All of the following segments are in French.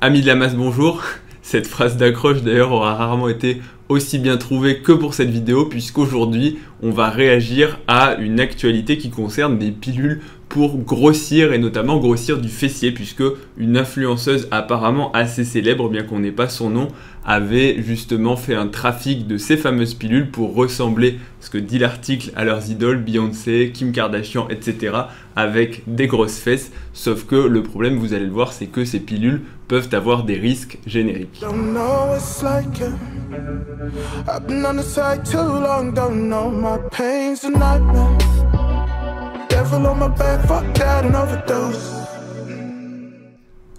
Amis de la masse, bonjour. Cette phrase d'accroche d'ailleurs aura rarement été aussi bien trouvée que pour cette vidéo, puisqu'aujourd'hui on va réagir à une actualité qui concerne des pilules pour grossir et notamment grossir du fessier, puisque une influenceuse apparemment assez célèbre, bien qu'on n'ait pas son nom, avait justement fait un trafic de ces fameuses pilules pour ressembler, ce que dit l'article, à leurs idoles, Beyoncé, Kim Kardashian, etc., avec des grosses fesses. Sauf que le problème, vous allez le voir, c'est que ces pilules peuvent avoir des risques génériques.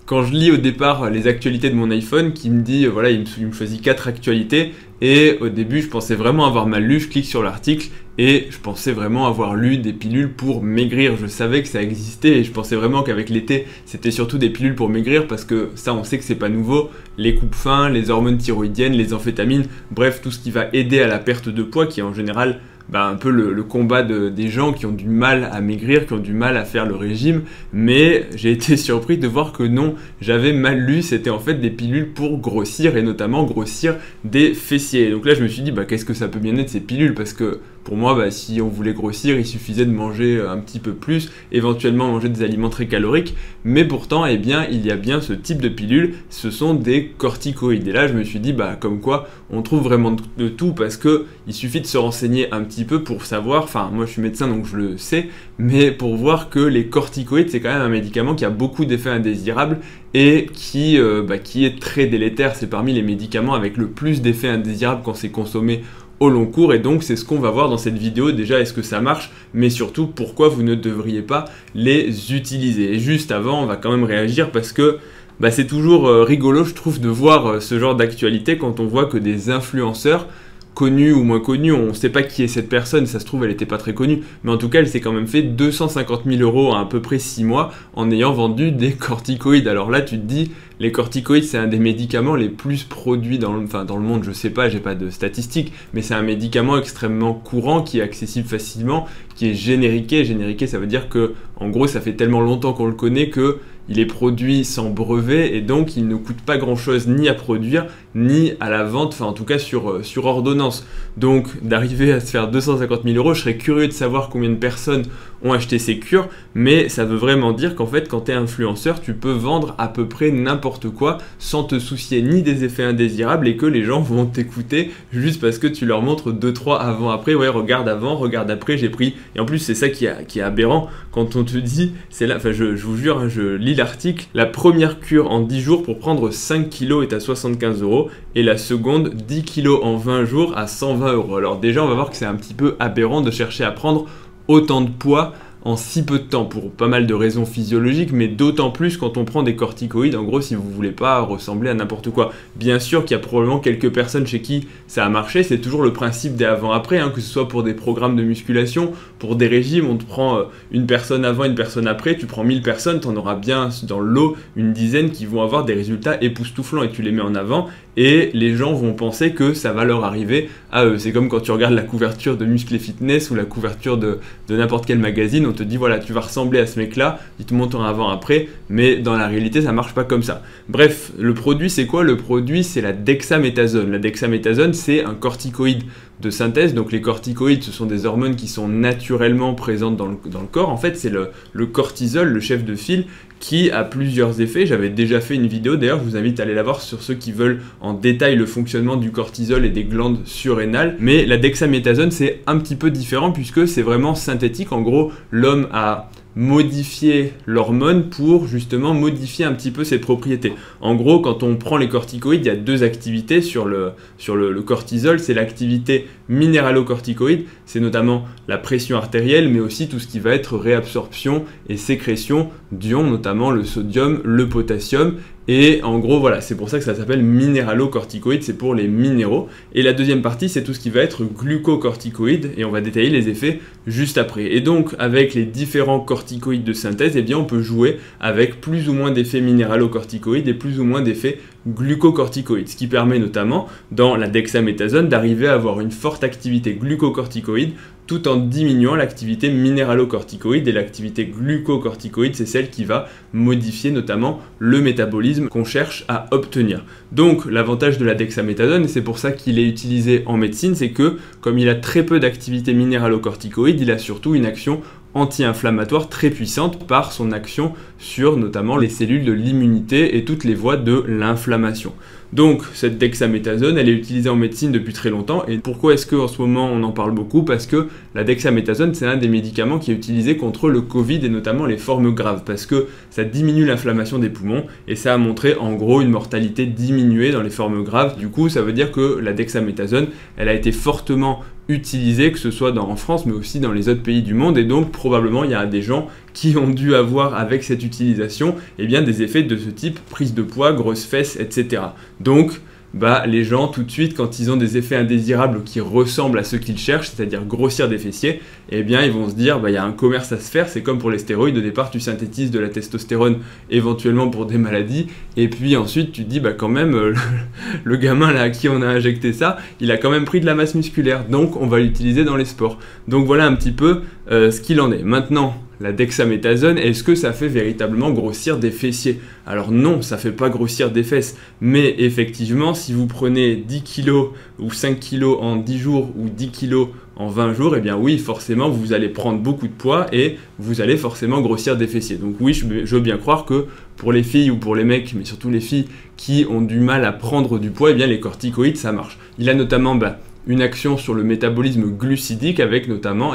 Quand je lis au départ les actualités de mon iPhone, qui me dit, voilà, il me choisit 4 actualités, et au début je pensais vraiment avoir mal lu, je clique sur l'article, et je pensais vraiment avoir lu des pilules pour maigrir. Je savais que ça existait, et je pensais vraiment qu'avec l'été, c'était surtout des pilules pour maigrir, parce que ça on sait que c'est pas nouveau, les coupes-faim, les hormones thyroïdiennes, les amphétamines, bref, tout ce qui va aider à la perte de poids, qui est en général un peu le combat des gens qui ont du mal à maigrir, qui ont du mal à faire le régime, mais j'ai été surpris de voir que non, j'avais mal lu, c'était en fait des pilules pour grossir et notamment grossir des fessiers. Donc là je me suis dit qu'est-ce que ça peut bien être ces pilules, parce que pour moi si on voulait grossir il suffisait de manger un petit peu plus, éventuellement manger des aliments très caloriques, mais pourtant il y a bien ce type de pilules, ce sont des corticoïdes. Et là je me suis dit comme quoi on trouve vraiment de tout, parce que il suffit de se renseigner un petit peu pour savoir, enfin moi je suis médecin donc je le sais, mais pour voir que les corticoïdes c'est quand même un médicament qui a beaucoup d'effets indésirables et qui est très délétère. C'est parmi les médicaments avec le plus d'effets indésirables quand c'est consommé au long cours, et donc c'est ce qu'on va voir dans cette vidéo. Déjà, est-ce que ça marche, mais surtout pourquoi vous ne devriez pas les utiliser. Et juste avant, on va quand même réagir parce que c'est toujours rigolo, je trouve, de voir ce genre d'actualité quand on voit que des influenceurs, connue ou moins connue, on ne sait pas qui est cette personne, ça se trouve elle n'était pas très connue, mais en tout cas elle s'est quand même fait 250 000 € en à peu près 6 mois en ayant vendu des corticoïdes. Alors là tu te dis, les corticoïdes c'est un des médicaments les plus produits dans le monde, je sais pas, j'ai pas de statistiques, mais c'est un médicament extrêmement courant qui est accessible facilement, qui est génériqué. Génériqué ça veut dire que en gros ça fait tellement longtemps qu'on le connaît que il est produit sans brevet et donc il ne coûte pas grand chose ni à produire ni à la vente, enfin en tout cas sur ordonnance. Donc d'arriver à se faire 250 000 €, je serais curieux de savoir combien de personnes ont acheté ces cures, mais ça veut vraiment dire qu'en fait quand tu es influenceur, tu peux vendre à peu près n'importe quoi sans te soucier ni des effets indésirables et que les gens vont t'écouter juste parce que tu leur montres 2-3 avant-après, ouais regarde avant, regarde après, j'ai pris. Et en plus c'est ça qui est aberrant quand on te dit, c'est là, enfin je vous jure, hein, je lis l'article, la première cure en 10 jours pour prendre 5 kg est à 75 € et la seconde 10 kg en 20 jours à 120 €. Alors déjà on va voir que c'est un petit peu aberrant de chercher à prendre autant de poids en si peu de temps, pour pas mal de raisons physiologiques, mais d'autant plus quand on prend des corticoïdes, en gros si vous voulez pas ressembler à n'importe quoi. Bien sûr qu'il y a probablement quelques personnes chez qui ça a marché, c'est toujours le principe des avant-après, que ce soit pour des programmes de musculation, pour des régimes, on te prend une personne avant, une personne après, tu prends 1000 personnes, tu en auras bien dans le lot une dizaine qui vont avoir des résultats époustouflants et tu les mets en avant, et les gens vont penser que ça va leur arriver à eux. C'est comme quand tu regardes la couverture de Muscle & Fitness ou la couverture de n'importe quel magazine, on te dit voilà tu vas ressembler à ce mec là, il te montre un avant après, mais dans la réalité ça marche pas comme ça. Bref, le produit c'est quoi? Le produit c'est la dexaméthasone. La dexaméthasone c'est un corticoïde de synthèse, donc les corticoïdes ce sont des hormones qui sont naturellement présentes dans le corps. En fait c'est le cortisol, le chef de file, qui a plusieurs effets. J'avais déjà fait une vidéo, d'ailleurs je vous invite à aller la voir sur ceux qui veulent en détail le fonctionnement du cortisol et des glandes surrénales, mais la dexaméthasone c'est un petit peu différent puisque c'est vraiment synthétique. En gros l'homme a modifier l'hormone pour justement modifier un petit peu ses propriétés. En gros, quand on prend les corticoïdes, il y a deux activités sur le cortisol. C'est l'activité minéralocorticoïde, c'est notamment la pression artérielle, mais aussi tout ce qui va être réabsorption et sécrétion d'ions, notamment le sodium, le potassium. Et en gros, voilà, c'est pour ça que ça s'appelle minéralocorticoïde, c'est pour les minéraux. Et la deuxième partie, c'est tout ce qui va être glucocorticoïde, et on va détailler les effets juste après. Et donc, avec les différents corticoïdes de synthèse, eh bien, on peut jouer avec plus ou moins d'effets minéralocorticoïdes et plus ou moins d'effets glucocorticoïdes, ce qui permet notamment, dans la dexaméthasone, d'arriver à avoir une forte activité glucocorticoïde, tout en diminuant l'activité minéralocorticoïde, et l'activité glucocorticoïde, c'est celle qui va modifier notamment le métabolisme qu'on cherche à obtenir. Donc l'avantage de la dexaméthasone, et c'est pour ça qu'il est utilisé en médecine, c'est que comme il a très peu d'activité minéralocorticoïde, il a surtout une action anti-inflammatoire très puissante par son action sur notamment les cellules de l'immunité et toutes les voies de l'inflammation. Donc cette dexaméthasone, elle est utilisée en médecine depuis très longtemps. Et pourquoi est-ce qu'en ce moment on en parle beaucoup? Parce que la dexaméthasone, c'est un des médicaments qui est utilisé contre le Covid et notamment les formes graves, parce que ça diminue l'inflammation des poumons et ça a montré en gros une mortalité diminuée dans les formes graves. Du coup, ça veut dire que la dexaméthasone, elle a été fortement utilisée, que ce soit en France mais aussi dans les autres pays du monde, et donc probablement il y a des gens qui ont dû avoir avec cette utilisation des effets de ce type, prise de poids, grosses fesses, etc. Donc les gens tout de suite, quand ils ont des effets indésirables qui ressemblent à ceux qu'ils cherchent, c'est-à-dire grossir des fessiers, ils vont se dire il y a un commerce à se faire. C'est comme pour les stéroïdes, au départ tu synthétises de la testostérone éventuellement pour des maladies, et puis ensuite tu te dis quand même le gamin là à qui on a injecté ça, il a quand même pris de la masse musculaire, donc on va l'utiliser dans les sports. Donc voilà un petit peu ce qu'il en est. Maintenant, la dexaméthasone, est-ce que ça fait véritablement grossir des fessiers? Alors non, ça fait pas grossir des fesses, mais effectivement, si vous prenez 10 kg ou 5 kg en 10 jours ou 10 kg en 20 jours, oui, forcément, vous allez prendre beaucoup de poids et vous allez forcément grossir des fessiers. Donc oui, je veux bien croire que pour les filles ou pour les mecs, mais surtout les filles qui ont du mal à prendre du poids, les corticoïdes, ça marche. Il a notamment une action sur le métabolisme glucidique avec notamment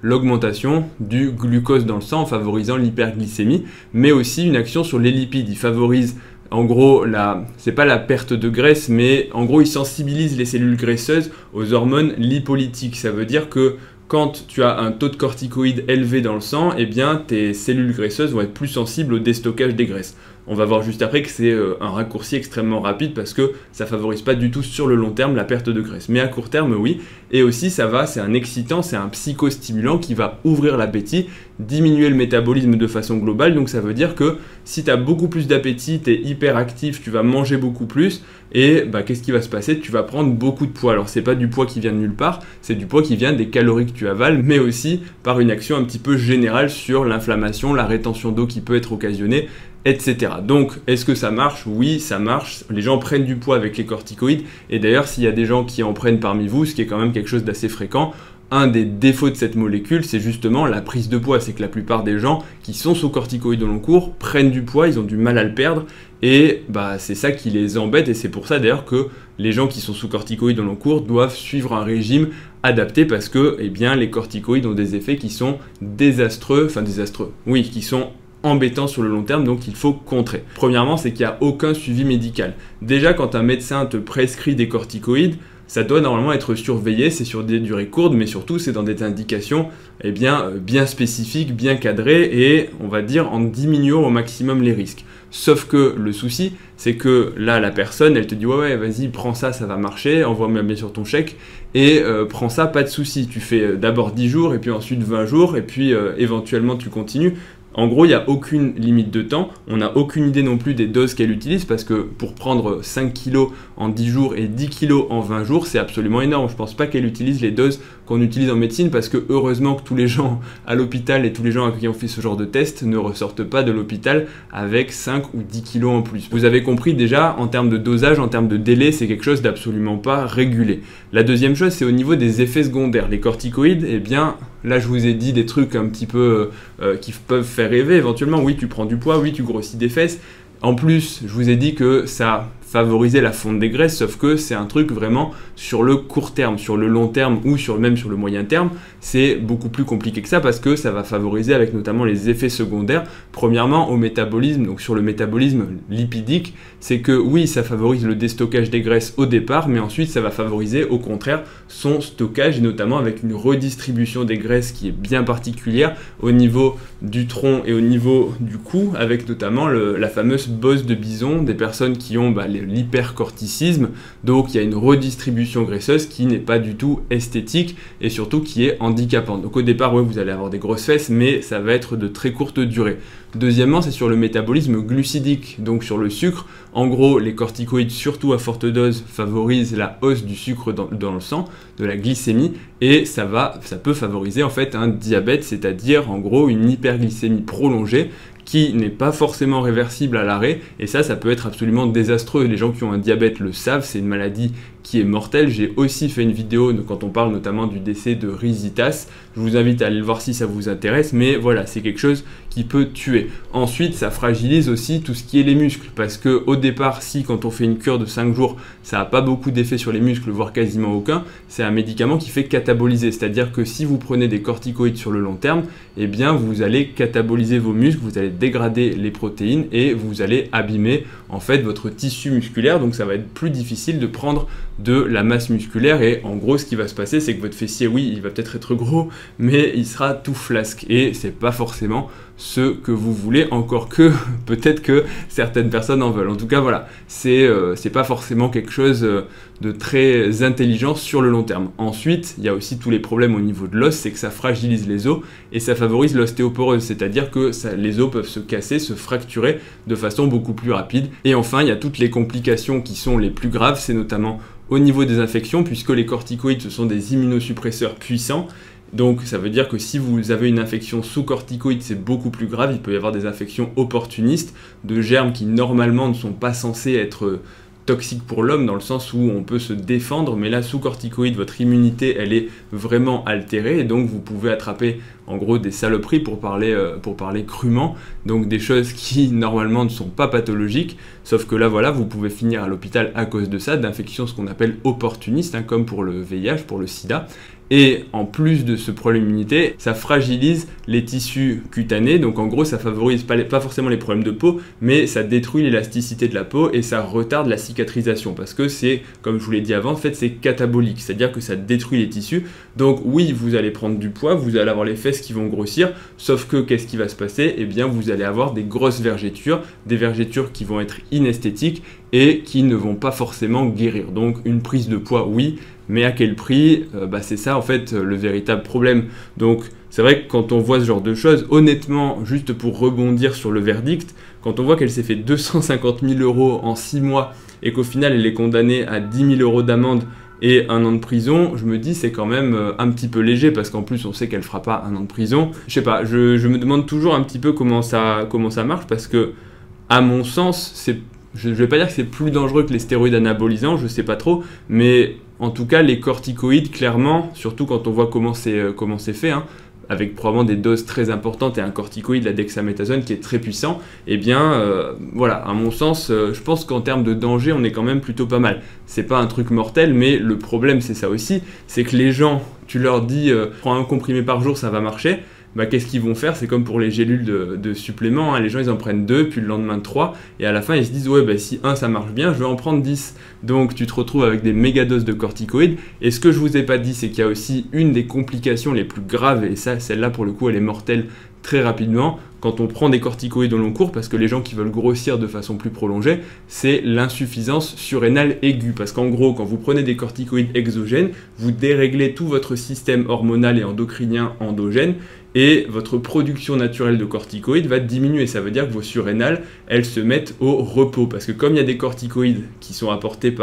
l'augmentation du glucose dans le sang en favorisant l'hyperglycémie, mais aussi une action sur les lipides. Il favorise en gros, c'est pas la perte de graisse, mais en gros il sensibilise les cellules graisseuses aux hormones lipolytiques. Ça veut dire que quand tu as un taux de corticoïdes élevé dans le sang, tes cellules graisseuses vont être plus sensibles au déstockage des graisses. On va voir juste après que c'est un raccourci extrêmement rapide parce que ça favorise pas du tout sur le long terme la perte de graisse. Mais à court terme, oui. Et aussi, c'est un excitant, c'est un psychostimulant qui va ouvrir l'appétit, diminuer le métabolisme de façon globale. Donc ça veut dire que si tu as beaucoup plus d'appétit, tu es hyper actif, tu vas manger beaucoup plus. Et qu'est-ce qui va se passer? Tu vas prendre beaucoup de poids. Alors c'est pas du poids qui vient de nulle part, c'est du poids qui vient des calories que tu avales, mais aussi par une action un petit peu générale sur l'inflammation, la rétention d'eau qui peut être occasionnée, etc. Donc, est-ce que ça marche? Oui, ça marche. Les gens prennent du poids avec les corticoïdes. Et d'ailleurs, s'il y a des gens qui en prennent parmi vous, ce qui est quand même quelque chose d'assez fréquent, un des défauts de cette molécule, c'est justement la prise de poids. C'est que la plupart des gens qui sont sous corticoïdes au long cours prennent du poids, ils ont du mal à le perdre. Et c'est ça qui les embête. Et c'est pour ça d'ailleurs que les gens qui sont sous corticoïdes au long cours doivent suivre un régime adapté parce que les corticoïdes ont des effets qui sont désastreux, qui sont embêtant sur le long terme, donc il faut contrer. Premièrement, c'est qu'il n'y a aucun suivi médical. Déjà, quand un médecin te prescrit des corticoïdes, ça doit normalement être surveillé, c'est sur des durées courtes, mais surtout c'est dans des indications bien spécifiques, bien cadrées, et on va dire en diminuant au maximum les risques. Sauf que le souci, c'est que là, la personne, elle te dit ouais, vas-y, prends ça, ça va marcher, envoie-moi bien sûr ton chèque, et prends ça, pas de souci. Tu fais d'abord 10 jours, et puis ensuite 20 jours, et puis éventuellement tu continues. En gros, il n'y a aucune limite de temps, on n'a aucune idée non plus des doses qu'elle utilise parce que pour prendre 5 kg en 10 jours et 10 kg en 20 jours, c'est absolument énorme. Je ne pense pas qu'elle utilise les doses qu'on utilise en médecine parce que heureusement que tous les gens à l'hôpital et tous les gens qui ont fait ce genre de test ne ressortent pas de l'hôpital avec 5 ou 10 kg en plus. Vous avez compris déjà, en termes de dosage, en termes de délai, c'est quelque chose d'absolument pas régulé. La deuxième chose, c'est au niveau des effets secondaires. Les corticoïdes, là je vous ai dit des trucs un petit peu qui peuvent faire rêver éventuellement. Oui, tu prends du poids, oui, tu grossis des fesses. En plus, je vous ai dit que ça favoriser la fonte des graisses, sauf que c'est un truc vraiment sur le court terme, sur le long terme ou même sur le moyen terme, c'est beaucoup plus compliqué que ça parce que ça va favoriser avec notamment les effets secondaires. Premièrement, au métabolisme, donc sur le métabolisme lipidique, c'est que oui, ça favorise le déstockage des graisses au départ, mais ensuite ça va favoriser au contraire son stockage et notamment avec une redistribution des graisses qui est bien particulière au niveau du tronc et au niveau du cou, avec notamment la fameuse bosse de bison des personnes qui ont les l'hypercorticisme, donc il y a une redistribution graisseuse qui n'est pas du tout esthétique et surtout qui est handicapante. Donc au départ, ouais, vous allez avoir des grosses fesses, mais ça va être de très courte durée. Deuxièmement, c'est sur le métabolisme glucidique, donc sur le sucre. En gros, les corticoïdes, surtout à forte dose, favorisent la hausse du sucre dans le sang, de la glycémie, et ça peut favoriser en fait un diabète, c'est-à-dire en gros une hyperglycémie prolongée qui n'est pas forcément réversible à l'arrêt, et ça peut être absolument désastreux. Les gens qui ont un diabète le savent, c'est une maladie qui est mortelle. J'ai aussi fait une vidéo quand on parle notamment du décès de Rizitas. Je vous invite à aller le voir si ça vous intéresse, mais voilà, c'est quelque chose qui peut tuer. Ensuite, ça fragilise aussi tout ce qui est les muscles, parce que au départ, si quand on fait une cure de 5 jours, ça n'a pas beaucoup d'effet sur les muscles, voire quasiment aucun, c'est un médicament qui fait cataboliser, c'est-à-dire que si vous prenez des corticoïdes sur le long terme, eh bien vous allez cataboliser vos muscles, vous allez dégrader les protéines et vous allez abîmer en fait votre tissu musculaire, donc ça va être plus difficile de prendre de la masse musculaire, et en gros ce qui va se passer, c'est que votre fessier, oui, il va peut-être être gros, mais il sera tout flasque, et c'est pas forcément ce que vous voulez, encore que peut-être que certaines personnes en veulent. En tout cas, voilà, c'est pas forcément quelque chose de très intelligent sur le long terme. Ensuite, il y a aussi tous les problèmes au niveau de l'os, c'est que ça fragilise les os et ça favorise l'ostéoporose, c'est-à-dire que les os peuvent se casser, se fracturer de façon beaucoup plus rapide. Et enfin, il y a toutes les complications qui sont les plus graves, c'est notamment au niveau des infections, puisque les corticoïdes, ce sont des immunosuppresseurs puissants. Donc ça veut dire que si vous avez une infection sous corticoïdes, c'est beaucoup plus grave. Il peut y avoir des infections opportunistes de germes qui normalement ne sont pas censés être toxiques pour l'homme, dans le sens où on peut se défendre, mais là sous corticoïdes, votre immunité elle est vraiment altérée, et donc vous pouvez attraper en gros des saloperies pour parler crûment, donc des choses qui normalement ne sont pas pathologiques, sauf que là voilà, vous pouvez finir à l'hôpital à cause de ça, d'infections ce qu'on appelle opportunistes, comme pour le VIH, pour le sida. Et en plus de ce problème d'immunité, ça fragilise les tissus cutanés, donc en gros ça favorise pas forcément les problèmes de peau, mais ça détruit l'élasticité de la peau et ça retarde la cicatrisation, parce que c'est, comme je vous l'ai dit avant, en fait c'est catabolique, c'est-à-dire que ça détruit les tissus. Donc oui, vous allez prendre du poids, vous allez avoir les fesses qui vont grossir, sauf que qu'est-ce qui va se passer? Eh bien vous allez avoir des grosses vergetures, des vergetures qui vont être inesthétiques et qui ne vont pas forcément guérir. Donc une prise de poids, oui, mais à quel prix? C'est ça en fait le véritable problème. Donc c'est vrai que quand on voit ce genre de choses, honnêtement, juste pour rebondir sur le verdict, quand on voit qu'elle s'est fait 250 000 € en 6 mois et qu'au final elle est condamnée à 10 000 € d'amende et 1 an de prison, je me dis c'est quand même un petit peu léger, parce qu'en plus on sait qu'elle fera pas 1 an de prison. Je sais pas, je me demande toujours un petit peu comment ça marche, parce que à mon sens, je vais pas dire que c'est plus dangereux que les stéroïdes anabolisants, je sais pas trop, mais en tout cas les corticoïdes, clairement, surtout quand on voit comment c'est fait, avec probablement des doses très importantes et un corticoïde, la dexaméthasone, qui est très puissant, eh bien, voilà, à mon sens, je pense qu'en termes de danger, on est quand même plutôt pas mal. C'est pas un truc mortel, mais le problème, c'est ça aussi, c'est que les gens, tu leur dis, prends un comprimé par jour, ça va marcher. Qu'est-ce qu'ils vont faire? C'est comme pour les gélules de suppléments, les gens ils en prennent 2, puis le lendemain 3, et à la fin ils se disent ouais si 1 ça marche bien, je vais en prendre 10. Donc tu te retrouves avec des méga doses de corticoïdes, et ce que je vous ai pas dit, c'est qu'il y a aussi une des complications les plus graves, et ça, celle-là pour le coup elle est mortelle très rapidement, quand on prend des corticoïdes au long cours, parce que les gens qui veulent grossir de façon plus prolongée, c'est l'insuffisance surrénale aiguë, parce qu'en gros, quand vous prenez des corticoïdes exogènes, vous déréglez tout votre système hormonal et endocrinien endogène, et votre production naturelle de corticoïdes va diminuer. Ça veut dire que vos surrénales, elles se mettent au repos, parce que comme il y a des corticoïdes qui sont apportés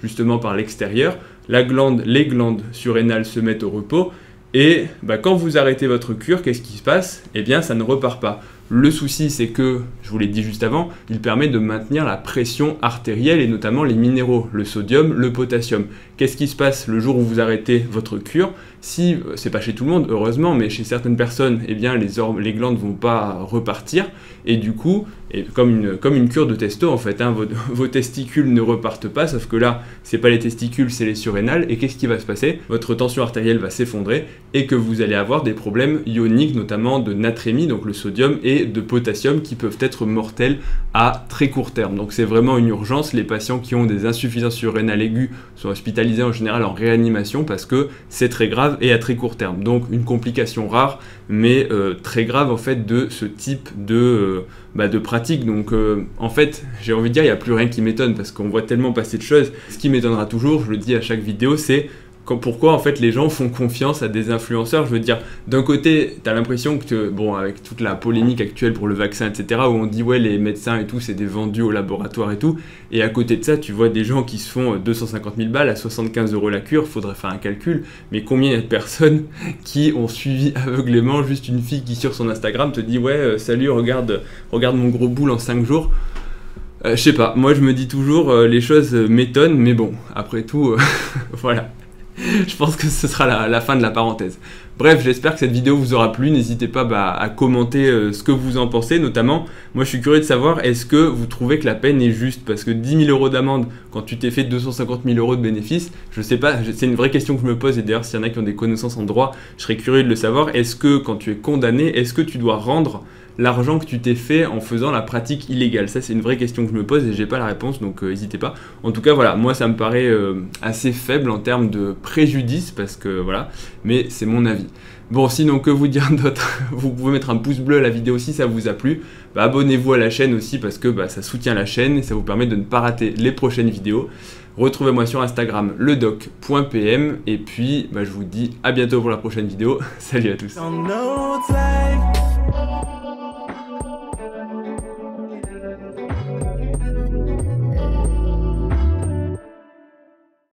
justement par l'extérieur, les glandes surrénales se mettent au repos, et quand vous arrêtez votre cure, qu'est-ce qui se passe? Eh bien, ça ne repart pas. Le souci, c'est que, je vous l'ai dit juste avant, il permet de maintenir la pression artérielle et notamment les minéraux, le sodium, le potassium. Qu'est-ce qui se passe le jour où vous arrêtez votre cure? Si, c'est pas chez tout le monde, heureusement, mais chez certaines personnes, eh bien, les glandes vont pas repartir, et du coup, comme une cure de testo en fait, vos testicules ne repartent pas, sauf que là, c'est pas les testicules, c'est les surrénales, et qu'est-ce qui va se passer? Votre tension artérielle va s'effondrer, et que vous allez avoir des problèmes ioniques, notamment de natrémie, donc le sodium, et de potassium, qui peuvent être mortels à très court terme. Donc c'est vraiment une urgence. Les patients qui ont des insuffisances surrénales aiguës sont hospitalisés en général en réanimation, parce que c'est très grave et à très court terme. Donc une complication rare, mais très grave en fait de ce type de pratique. Donc en fait, j'ai envie de dire, il n'y a plus rien qui m'étonne parce qu'on voit tellement passer de choses. Ce qui m'étonnera toujours, je le dis à chaque vidéo, c'est pourquoi en fait les gens font confiance à des influenceurs. Je veux dire, d'un côté, tu as l'impression que, bon, avec toute la polémique actuelle pour le vaccin, etc., où on dit ouais, les médecins et tout, c'est des vendus au laboratoire et tout, et à côté de ça, tu vois des gens qui se font 250 000 balles à 75 € la cure. Faudrait faire un calcul, mais combien il y a de personnes qui ont suivi aveuglément juste une fille qui sur son Instagram te dit ouais, salut, regarde mon gros boule en 5 jours. Je sais pas, moi je me dis toujours, les choses m'étonnent, mais bon, après tout, voilà. Je pense que ce sera la fin de la parenthèse. Bref, j'espère que cette vidéo vous aura plu. N'hésitez pas à commenter ce que vous en pensez. Notamment, moi je suis curieux de savoir, est-ce que vous trouvez que la peine est juste? Parce que 10 000 € d'amende quand tu t'es fait 250 000 € de bénéfices, je sais pas, c'est une vraie question que je me pose. Et d'ailleurs, s'il y en a qui ont des connaissances en droit, je serais curieux de le savoir. Est-ce que quand tu es condamné, est-ce que tu dois rendre l'argent que tu t'es fait en faisant la pratique illégale? Ça, c'est une vraie question que je me pose et j'ai pas la réponse, donc n'hésitez pas. En tout cas, voilà, moi ça me paraît assez faible en termes de préjudice, parce que voilà, mais c'est mon avis. Bon, sinon, que vous dire d'autre? Vous pouvez mettre un pouce bleu à la vidéo si ça vous a plu. Abonnez-vous à la chaîne aussi, parce que ça soutient la chaîne et ça vous permet de ne pas rater les prochaines vidéos. Retrouvez-moi sur Instagram, ledoc.pm, et puis je vous dis à bientôt pour la prochaine vidéo. Salut à tous.